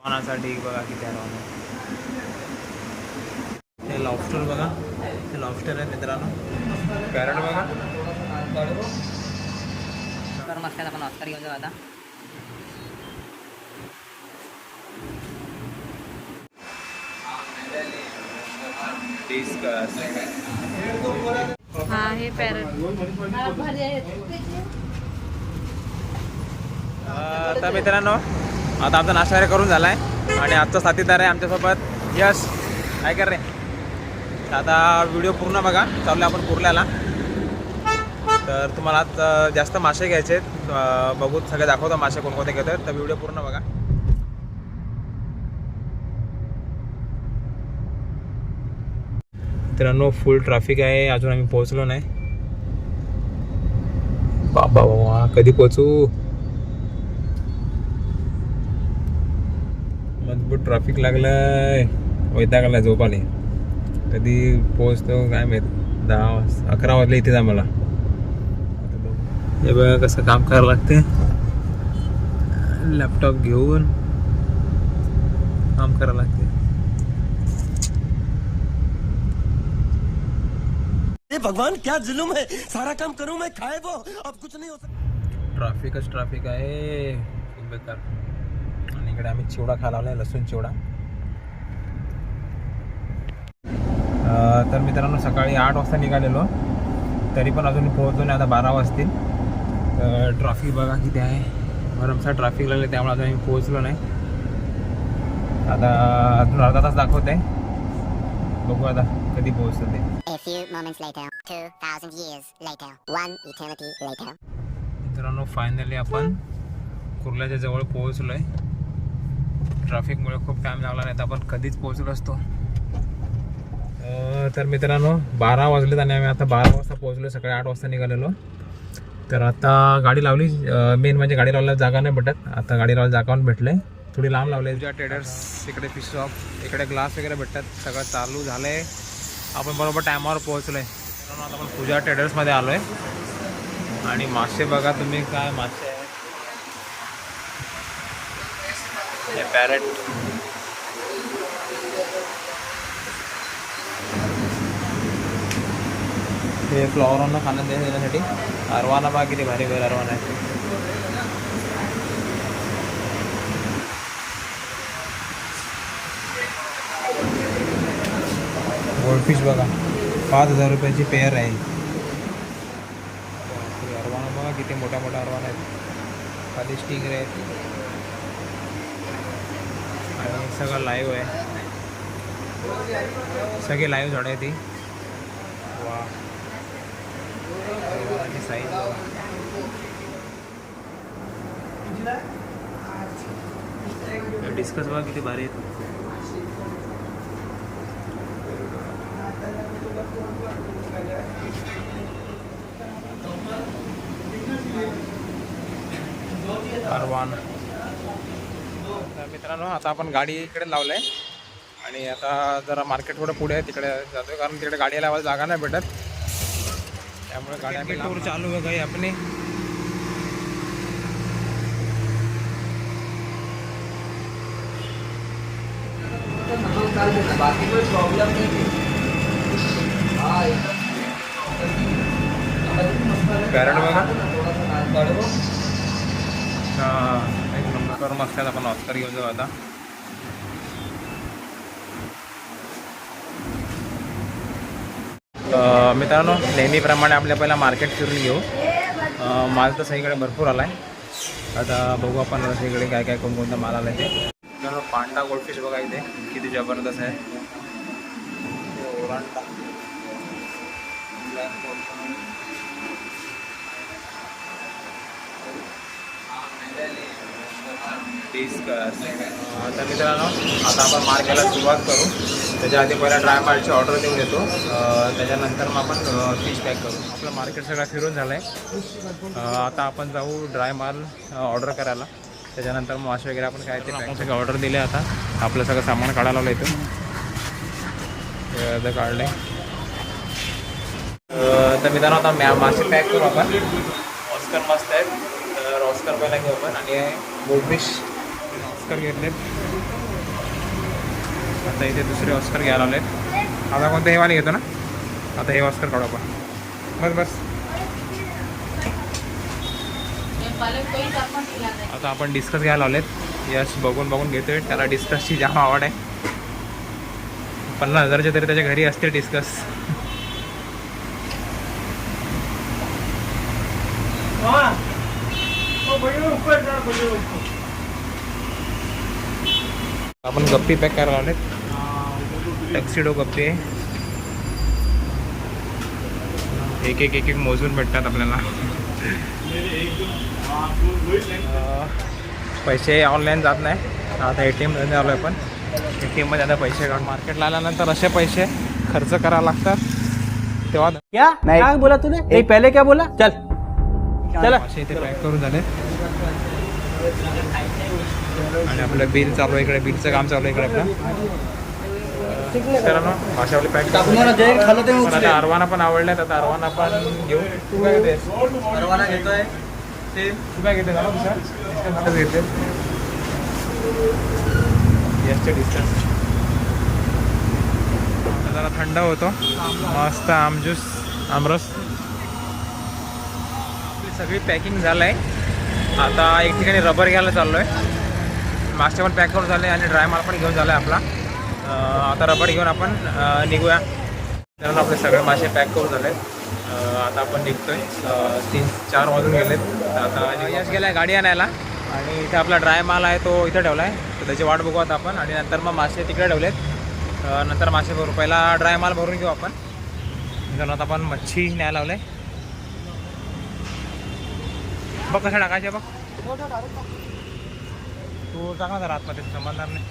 वाहनासाठी बघा किती अरवान आहे. हे लॉबस्टर बघा, हे लॉबस्टर आहे मित्रांनो. पॅरट बघा. तर मस्त आपण ऑस्कर घेऊन जाऊ आता. हा हे पॅरट तर मित्रांनो आता आमचा नाश्ता वगैरे करून झाला आहे आणि आजचा साथीदार आहे आमच्यासोबत यश. काय कर रे. आता व्हिडिओ पूर्ण बघा. चालू आहे आपण कुर्ल्याला. तर तुम्हाला आज जास्त मासे घ्यायचे आहेत. बघू सगळे दाखवतो मासे कोणकोणते घेत आहेत. तर व्हिडिओ पूर्ण बघा. मित्रांनो फुल ट्रॅफिक आहे. अजून आम्ही पोहोचलो नाही. बाबा बाबा कधी पोहोचू. मजबूत ट्रॅफिक लागलाय. वैतागला झोप आली. कधी पोहोचतो काय माहित. 10-11 वाजले इथे जा मला. हे बघा कसं काम करावं लागते. लॅपटॉप घेऊन काम करावं लागते. भगवान क्या जुलूम है. सारा काम करूं मैं खाए वो अब कुछ नहीं हो सकता. ट्रॅफिकच ट्रॅफिक आहे. खूप बेकार. आणि इकडे आम्ही चिवडा खायला आलोय. लसूण चिवडा. तर मित्रांनो सकाळी 8 वाजता निघालेलो तरी पण अजून पोहोचलो नाही. आता 12 वाजतील. तर ट्रॅफिक बघा किती आहे. भरमसाठ ट्रॅफिक लागले त्यामुळे अजून आम्ही पोहोचलो नाही. आता अजून अर्धा तास दाखवत आहे. बघू आता कधी पोहोचतो ते. A few moments later, 2,000 years later, 1 eternity later. मित्रांनो फायनली आपण कुर्ल्याच्या जवळ पोहोचलो आहे. ट्रॅफिकमुळे खूप टाईम लागला नाही तर आपण कधीच पोहोचलो असतो. तर मित्रांनो 12 वाजलेत आणि आम्ही आता 12 वाजता पोहोचलो. सकाळी 8 वाजता निघालेलो. तर आता गाडी लावली. मेन म्हणजे गाडी लावल्याला जागा नाही भेटत. आता गाडी लावायला जागा पण भेटले. थोडी लांब लावले. पूजा ट्रेडर्स इकडे फिश शॉप, इकडे ग्लास वगैरे भेटतात. सगळं चालू झालं आहे. आपण बरोबर टायमावर पोहोचलो आहे. आता आपण पूजा ट्रेडर्समध्ये आलो आहे. आणि मासे बघा तुम्ही काय मासे आहे. हे पॅरेट. हे फ्लॉवरांना खाणं देण्यासाठी. अरवाना बघा किती भारी भारी अरवाना आहे. गोल्डफिश बघा 5,000 रुपयाची पेअर आहे. अरवाना बघा किती मोठ्या मोठ्या अरवाना आहेत. खाली स्टिंगर आहेत. आणि सगळं लाईव्ह आहे. सगळे लाईव्ह झाडं आहे ती. वा साईज डिस्कस बघा किती भारी आहेत. अरवान. तर मित्रांनो आता आपण गाडी इकडे लावलंय आणि आता जरा मार्केट थोडं पुढे आहे तिकडे जातोय कारण तिकडे गाडी लावायला जागा नाही भेटत. त्यामुळे गाड्या टूर चालू आहे काही आपली. पॅरट बघा. एक नंबर मस्त आहे. आपण ऑस्कर घेऊन जाऊ आता. मित्रांनो नेहमीप्रमाणे आपल्या पहिला मार्केट फिरून घेऊ. माल तर सगळीकडे भरपूर आला आहे. आता बघू आपण सगळीकडे काय काय कोणकोणता माल आला आहे ते. पांढरा गोल्डफिश बघा इथे किती जबरदस्त आहे. ओरांडा तर मित्रांनो आता आपण मार्केटला सुरुवात करू. त्याच्या आधी पहिला ड्राय मालची ऑर्डर देऊन येतो. त्याच्यानंतर मग आपण फिश पॅक करू. आपलं मार्केट सगळं फिरून झालं आहे. आता आपण जाऊ ड्राय माल ऑर्डर करायला. त्याच्यानंतर मासे वगैरे आपण काय ते आपण सगळं ऑर्डर दिले. आता आपलं सगळं सामान काढायला लावलं इथं. काढलं आहे. तर मित्रांनो आता मासे पॅक करू आपण. ऑस्कर मस्त आहेत. तर ऑस्कर पहिला घेऊ आपण. आणि गोल्डफिश ऑस्कर घेतलेत. आता इथे दुसरे ऑस्कर घ्यायला आले. आता कोणतं हे वाले घेतो ना, आता हे ऑस्कर काढू आपण. बस बस. आता आपण डिस्कस घ्यायला आलेत. यश बघून घेतोय, त्याला डिस्कसची जाम आवड आहे. 50,000चे तरी त्याच्या घरी असते डिस्कस. आपण गप्पी पॅक करायला आलेत. टक्सिडो गप्पी आहे. एक एक मोजून भेटतात आपल्याला. पैसे ऑनलाईन जात नाही. आता ATM मध्ये आलो आहे. पण ATM मध्ये आता पैसे काढून मार्केटला आल्यानंतर असे पैसे खर्च करावे लागतात. तेव्हा क्या नहीं क्या बोला तूने नहीं पहले क्या बोला चल चल असे इथे पॅक करून झाले. आणि आपलं बिल चालू आहे इकडे. बिलचं काम चालू आहे इकडे आपलं. मित्रांनो भाषावली पॅक पण आता अरवाना पण आवडल्यात. आता अरवाना पण घेऊ. तू काय घेतेस? परवाना घेतोय तू काय घेते? झालं दुसरं घेते याचे डिस्टन्स. जरा थंड होतो. मस्त आमज्यूस आमरस. सगळी पॅकिंग झालं आहे. आता एक ठिकाणी रबर घ्यायला चाललो आहे. मासे पण पॅक करून झाले आणि ड्राय माल पण घेऊन झाला आहे आपला. आता रबर घेऊन आपण निघूया. त्यानंतर आपले सगळे मासे पॅक करून झाले. आता आपण निघतोय. 3-4 वाजून गेलेत. आता यश गेला आहे गाडी आणायला. आणि इथे आपला ड्राय माल आहे तो इथे ठेवला आहे. तर त्याची वाट बघू आता आपण. आणि नंतर मग मासे तिकडे ठेवलेत. नंतर मासे भरू. पहिला ड्राय माल भरून घेऊ आपण. मित्रांनो आता आपण मच्छी न्यायला लावले. बघ कसं टाकायचे बघ. तू टाक ना जरा आतमध्ये, समजणार नाही.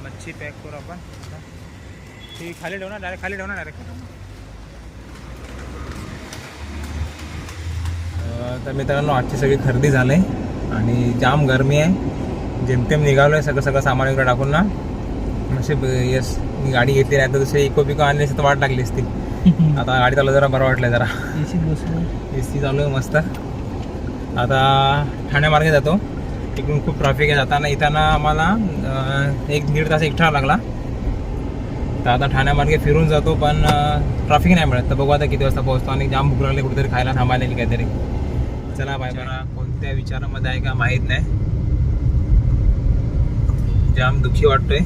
मच्छी पॅक करू आपण. ती खाली ठेवू ना डायरेक्ट. खाली ठेवू ना डायरेक्ट. तर मित्रांनो आजची सगळी खरेदी झाली आणि जाम गरमी आहे. जेमतेम निघालो आहे सगळं सामान इकडे टाकून ना. नशीब यस मी गाडी घेतली नाही तर दुसरी इको पिको आणली असती तर वाट लागली असती. आता गाडी चालू जरा बरं वाटलं. जरा AC चालू आहे मस्त. आता ठाण्यामार्गे जातो. इकडून खूप ट्रॅफिक आहे. जाताना येताना आम्हाला 1-1.5 तास एकटा लागला. तर आता ठाण्यामार्गे फिरून जातो पण ट्रॅफिक नाही मिळत. तर बघू आता किती वाजता पोहोचतो. आणि जाम भूक लागली कुठेतरी खायला थांबायला की काहीतरी. चला बाय. बरा कोणत्या विचारामध्ये आहे का माहीत नाही. जाम दुःखी वाटतोय.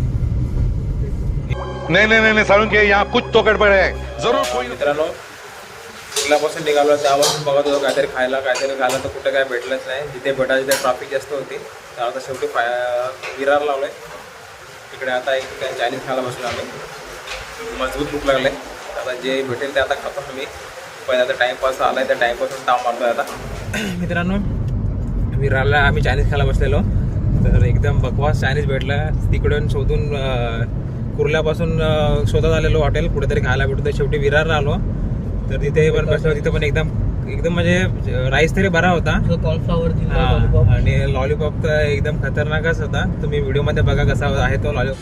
नहीं साळुंखे यहाँ कुछ तो गड़बड़ है जरूर कोई. मित्रांनो कुठल्यापासून निघालो त्यापासून बघत होतो काहीतरी खायला तर कुठे काय भेटलंच नाही. जिथे भेटायची तिथे ट्रॅफिक जास्त होती. तर आता शेवटी विरार लावलं आहे तिकडे. आता एक ठिकाणी चायनीज खायला बसलो आम्ही. मजबूत भूक लागले. आता जे भेटेल ते आता खातो आम्ही. पहिला आता टाईमपास आला आहे. त्या टाईमपासून ताव मारतो आहे आता. मित्रांनो विरारला आम्ही चायनीज खायला बसलेलो. तर एकदम बकवास चायनीज भेटलं. तिकडून शोधून कुर्ल्यापासून शोधत आलेलो हॉटेल कुठेतरी खायला भेटतो. शेवटी विरारला आलो. तर तिथे पण बसलो. तिथे पण एकदम म्हणजे राईस तरी बरा होता. कॉर्नफ्लॉवर आणि लॉलीपॉप तर एकदम खतरनाकच होता. तुम्ही व्हिडिओमध्ये बघा कसा आहे तो लॉलीपॉप.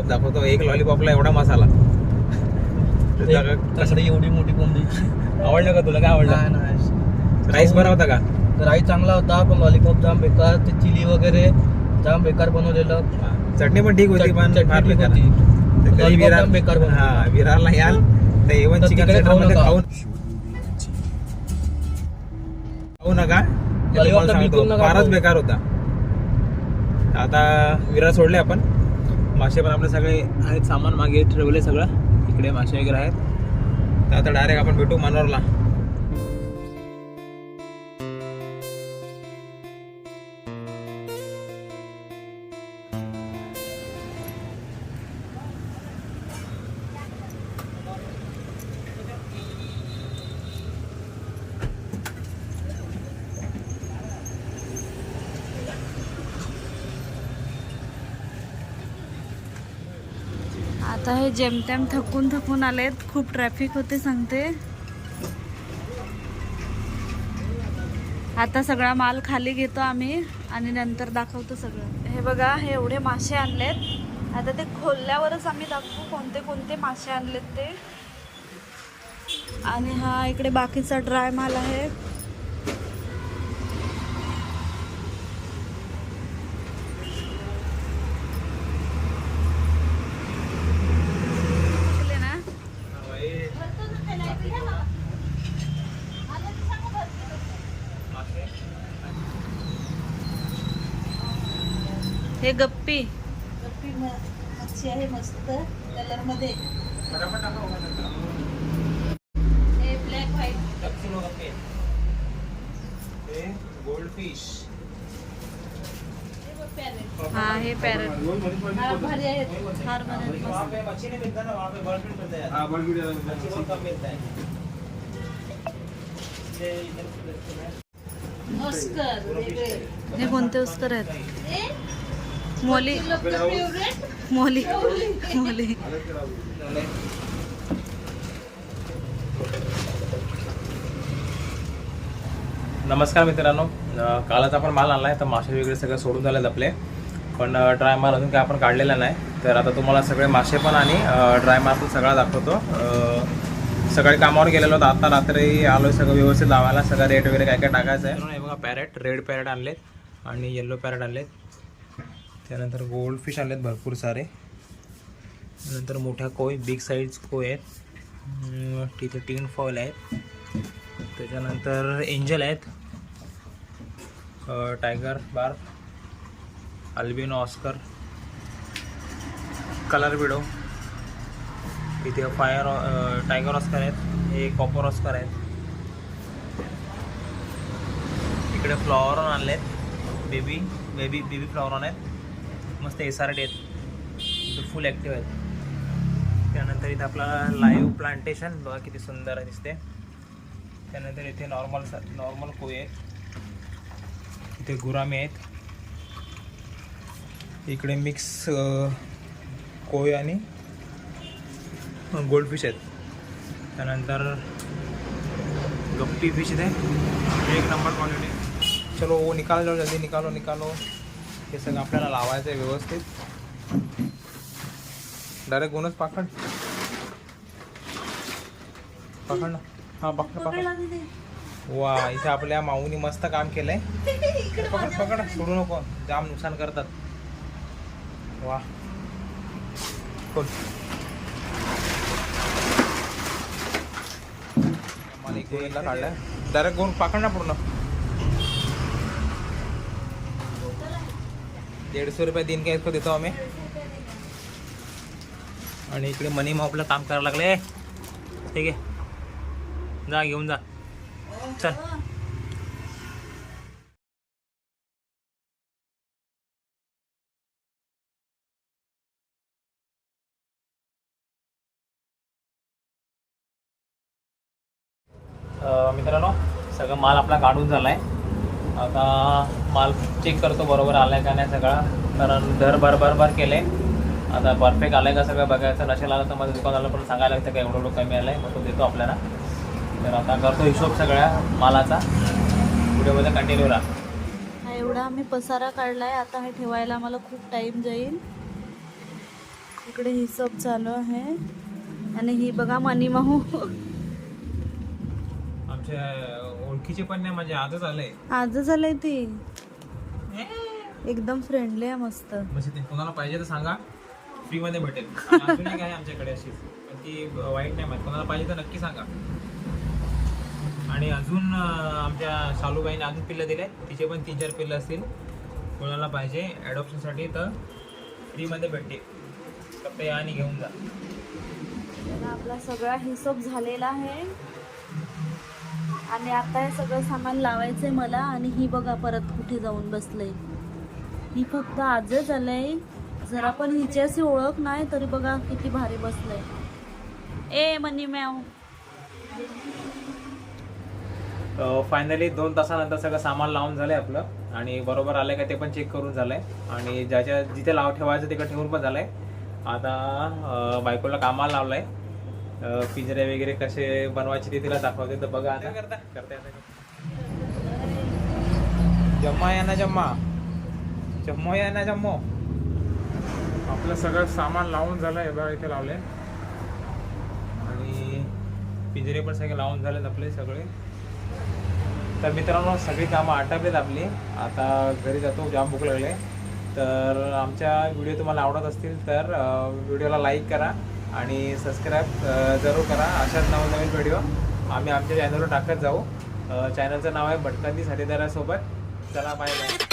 दाखवतो. एक लॉलीपॉपला एवढा मसाला. एवढी मोठी कोंबडी. आवडलं का तुला? काय आवडलं? राईस बरा होता का? राईस चांगला होता पण लॉलीपॉप जाम बेकार. ते चिली वगैरे जाम बेकार बनवलेलं. चटणी पण ठीक होती पण फार बेकार होती. कधी लॉलीपॉप जाम बेकार बनवलं. हा विरारला याल तर इव्हन चिकन सेंटरमध्ये खाऊ नका. लॉलीपॉप तर बिलकुल नका फारच खाऊ. बेकार होता. आता विरार सोडले आपण. मासे पण आपले सगळे आहेत. सामान मागे ठेवले सगळं. इकडे मासे वगैरे आहेत. तर आता डायरेक्ट आपण भेटू मनोरला. आता हे जेमतेम थकून आलेत. खूप ट्रॅफिक होते सांगते. आता सगळा माल खाली घेतो आम्ही आणि नंतर दाखवतो सगळं. हे बघा हे एवढे मासे आणलेत आता ते खोलल्यावरच आम्ही दाखवू कोणते कोणते मासे आणलेत ते. आणि हा इकडे बाकीचा ड्राय माल आहे. ना हे गप्पी मच्छी आहे मस्त कलर मध्ये. हे ब्लॅक व्हाईट गोल्ड फिश. हा हे पॅरट भारी आहेत. फार बरे ऑस्कर वेगळे. हे कोणते उस्कर आहेत? मोली मोली मोली. नमस्कार मित्रांनो, कालच आपण माल आणला आहे तर मासे वगैरे सगळं सोडून झालेत आपले, पण ड्राय माल अजून काय आपण काढलेला नाही. तर आता तुम्हाला सगळे मासे पण आणि ड्राय माल पण सगळा दाखवतो. सकाळी कामावर गेलेलो तर आता रात्री आलो सगळं व्यवस्थित लावायला, सगळं रेट वगैरे काय काय टाकायचं आहे. हे बघा पॅरेट, रेड पॅरेट आणलेत आणि येल्लो पॅरेट आणलेत. त्यानंतर गोल्ड फिश आणलेत भरपूर सारे. नंतर मोठ्या कोय, बिग साईज कोय आहेत. तिथे टीन फॉल आहेत. त्याच्यानंतर एंजल आहेत, tiger barb, albino Oscar, colour widow. इथे फायर टायगर ऑस्कर आहेत. हे कॉपर ऑस्कर आहेत. इकडे फ्लॉवरॉन आणलेत, बेबी फ्लॉवरॉन आहेत. मस्त SRT आहेत, फुल ॲक्टिव्ह आहेत. त्यानंतर इथे आपला लाईव्ह प्लांटेशन बघा किती सुंदर दिसते. त्यानंतर इथे नॉर्मल कोय आहेत. इथे गुरामी आहेत. इकडे मिक्स कोय आणि गोल्ड फिश आहेत. त्यानंतर गप्पी फिश इथे 1 नंबर क्वालिटी. चलो वो निकालो, जल्दी निकालो. हे सगळं आपल्याला लावायचं आहे व्यवस्थित. डायरेक्ट गोनच पकड ना. हा पकड. वा, इथे आपल्या माऊनी मस्त काम केलंय. पकड सोडू नको, जाम नुकसान करतात. वा कोण मला एक गोळीला काढलाय. डायरेक्ट गोन पकड ना पूर्ण. 150 रुपये दिन का इसको देतो आम्ही. आणि इकडे मनी मापला काम करायला लागले. ठीक आहे, जा घेऊन जा, चल. मित्रांनो, सगळं माल आपला काढून झाला आहे. आता माल चेक करतो बरोबर आला आहे का नाही सगळा, कारण दर भर केले. आता परफेक्ट आलं आहे का सगळं बघायचं. नसेल आलं तर माझ्या दुकानाला पण सांगायला लागतं का एवढं कमी आलं आहे, मग तो देतो आपल्याला. तर आता करतो हिशोब सगळ्या मालाचा. व्हिडिओमध्ये कंटिन्यू राहा. हा एवढा आम्ही पसारा काढलाय. आता हे ठेवायला मला खूप टाइम जाईल. इकडे हिशोब चालू आहे. आणि ही बघा मनी माहू आमच्या ओळखीचे पण नाही, म्हणजे आजच आलंय. ती एकदम फ्रेंडली आहे, मस्त. म्हणजे कोणाला पाहिजे तर सांगा, फ्रीमध्ये भेटेल. अजून एक आहे आमच्याकडे अशी, पण ती वाईट नाही माहिती. कोणाला पाहिजे तर नक्की सांगा. आणि अजून आमच्या शालूबाईने अजून पिल्लं दिले, तिचे पण 3-4 पिल्लं असतील. कोणाला पाहिजे ॲडॉप्शनसाठी तर फ्रीमध्ये भेटते, फक्त या आणि घेऊन जा. आपला सगळा हिशोब झालेला आहे. आणि आता हे सगळं सामान लावायचंय मला. आणि ही बघा परत कुठे जाऊन बसलंय. ही फक्त आजच आलंय. जरा पण हिची अशी ओळख नाही तरी बघा किती भारी बसलंय. A money मॅव. फायनली 2 तासानंतर सगळं सामान लावून झालंय आपलं. आणि बरोबर आलंय का ते पण चेक करून झालंय. आणि जिथे ठेवायचं तिकडे ठेवून पण झालंय. आता बायकोला कामाला लावलंय. पिंजरे वगैरे कसे बनवायचे ते तिला दाखवते. तर बघा आता करते. जम्मा या ना जम्मो. आपलं सगळं सामान लावून झालं आहे बघा, इथे लावले आणि पिंजरे पण सगळे लावून झालेत आपले सगळे. तर मित्रांनो सगळी कामं आटपलीत आपली. आता घरी जातो, जाम भूक लागले. तर आमच्या व्हिडिओ तुम्हाला आवडत असतील तर व्हिडिओला लाईक करा आणि सबस्क्राईब जरूर करा. अशाच नवनवीन व्हिडिओ आम्ही आमच्या चॅनलवर टाकत जाऊ. चॅनलचं नाव आहे भटकंती साथीदारासोबत. चला बाय बाय.